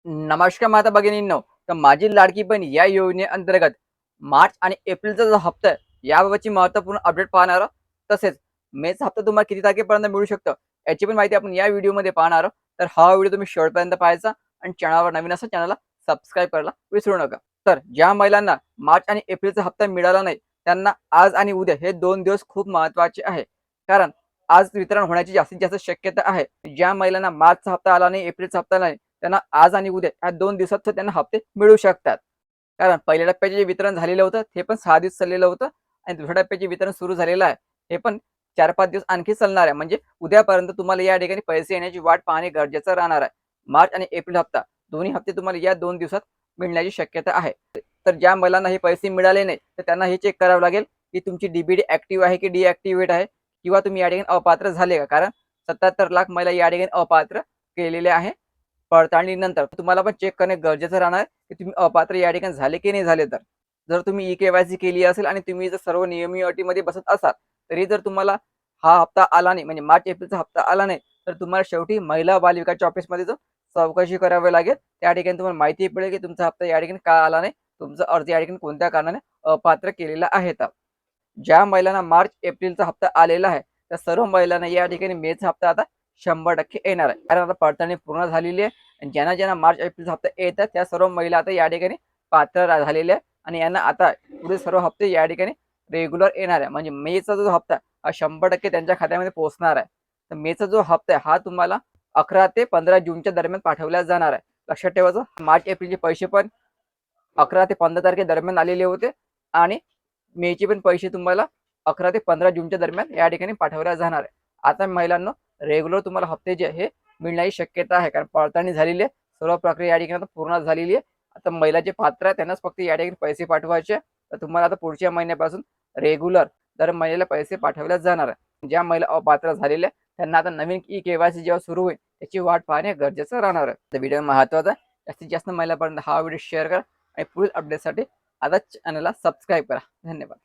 नमस्कार माता भगिनींनो. तर माझी लाडकी बहीण या योजनेअंतर्गत मार्च आणि एप्रिलचा जो हप्ता आहे याबाबतची महत्त्वपूर्ण अपडेट पाहणार आहोत. तसेच मेचा हप्ता तुम्हाला किती तारखेपर्यंत मिळू शकतो याची पण माहिती आपण या व्हिडिओमध्ये पाहणार आहोत. तर हा व्हिडिओ तुम्ही शेवटपर्यंत पाहायचा आणि चॅनलवर नवीन असेल चॅनलला सबस्क्राईब करायला विसरू नका. तर ज्या महिलांना मार्च आणि एप्रिलचा हप्ता मिळाला नाही त्यांना आज आणि उद्या हे 2 दिवस खूप महत्त्वाचे आहे. कारण आज वितरण होण्याची जास्तीत जास्त शक्यता आहे. ज्या महिलांना मार्चचा हप्ता आला नाही, एप्रिलचा हप्ता नाही त्यांना आज आणि उद्या या 2 दिवसात तर त्यांना हप्ते मिळू शकतात. कारण पहिल्या टप्प्याचे जे वितरण झालेलं होतं, ते पण 6 दिवस चाललेलं होतं आणि दुसऱ्या टप्प्याचे वितरण सुरू झालेलं आहे. हे पण 4-5 दिवस आणखी चालणार आहे. म्हणजे उद्यापर्यंत तुम्हाला या ठिकाणी पैसे येण्याची वाट पाहणे गरजेचं राहणार आहे. मार्च आणि एप्रिल हप्ता दोन्ही हप्ते तुम्हाला या 2 दिवसात मिळण्याची शक्यता आहे. तर ज्या महिलांना हे पैसे मिळाले नाही, तर त्यांना हे चेक करावं लागेल, की तुमची डी ॲक्टिव्ह आहे की डिॲक्टिव्हेट आहे किंवा तुम्ही या ठिकाणी अपात्र झाले का? कारण 77 लाख महिला या ठिकाणी अपात्र केलेल्या आहे. पडताळणीनंतर तुम्हाला पण चेक करणे गरजेचं राहणार की तुम्ही अपात्र या ठिकाणी झाले की नाही झाले तर. जर तुम्ही ई-के-वाय-सी केली असेल आणि तुम्ही जर सर्व नियमी अटीमध्ये बसत असाल, तरी जर तुम्हाला हा हप्ता आला नाही म्हणजे मार्च एप्रिलचा हप्ता आला नाही, तर तुम्हाला शेवटी महिला बाल विकासच्या ऑफिसमध्ये जाऊन चौकशी करावी लागेल. त्या ठिकाणी तुम्हाला माहिती पडेल की तुमचा हप्ता या ठिकाणी का आला नाही, तुमचा अर्ज या ठिकाणी कोणत्या कारणाने अपात्र केलेला आहे तर. ज्या महिलांना मार्च एप्रिलचा हप्ता आलेला आहे, त्या सर्व महिलांना या ठिकाणी मेचा हप्ता आता 100% येणार आहे. कारण आता पडताळणी पूर्ण झालेली आहे आणि ज्यांना मार्च एप्रिलचा हप्ता येतात त्या सर्व महिला आता या ठिकाणी पात्र झालेल्या आहे आणि यांना आता पुढे सर्व हप्ते या ठिकाणी रेग्युलर येणार आहे. म्हणजे मेचा जो हप्ता हा 100% त्यांच्या खात्यामध्ये पोहोचणार आहे. तर मेचा जो हप्ता आहे हा तुम्हाला 11 ते 15 जूनच्या दरम्यान पाठवला जाणार आहे. लक्षात ठेवायचं मार्च एप्रिलचे पैसे पण 11 ते 15 तारखेदरम्यान आलेले होते आणि मेचे पण पैसे तुम्हाला 11 ते 15 जूनच्या दरम्यान या ठिकाणी पाठवल्या जाणार आहे. आता महिलांनो रेग्युलर तुम्हाला हप्ते जे आहे मिळण्याची शक्यता आहे. कारण पडताळणी झालेली आहे. सर्व प्रक्रिया या ठिकाणी आता पूर्ण झालेली आहे. आता महिला जे पात्र आहे त्यांनाच फक्त या ठिकाणी पैसे पाठवायचे आहे. तर तुम्हाला आता पुढच्या महिन्यापासून रेग्युलर दर महिन्याला पैसे पाठवले जाणार आहे. ज्या महिला अपात्र झालेल्या त्यांना आता नवीन ई-के-वाय-सी जेव्हा सुरू होईल त्याची वाट पाहणे गरजेचं राहणार आहे. तर व्हिडिओ महत्त्वाचा आहे. जास्तीत जास्त महिलांपर्यंत हा व्हिडिओ शेअर करा आणि पुढील अपडेटसाठी आताच चॅनलला सबस्क्राईब करा. धन्यवाद.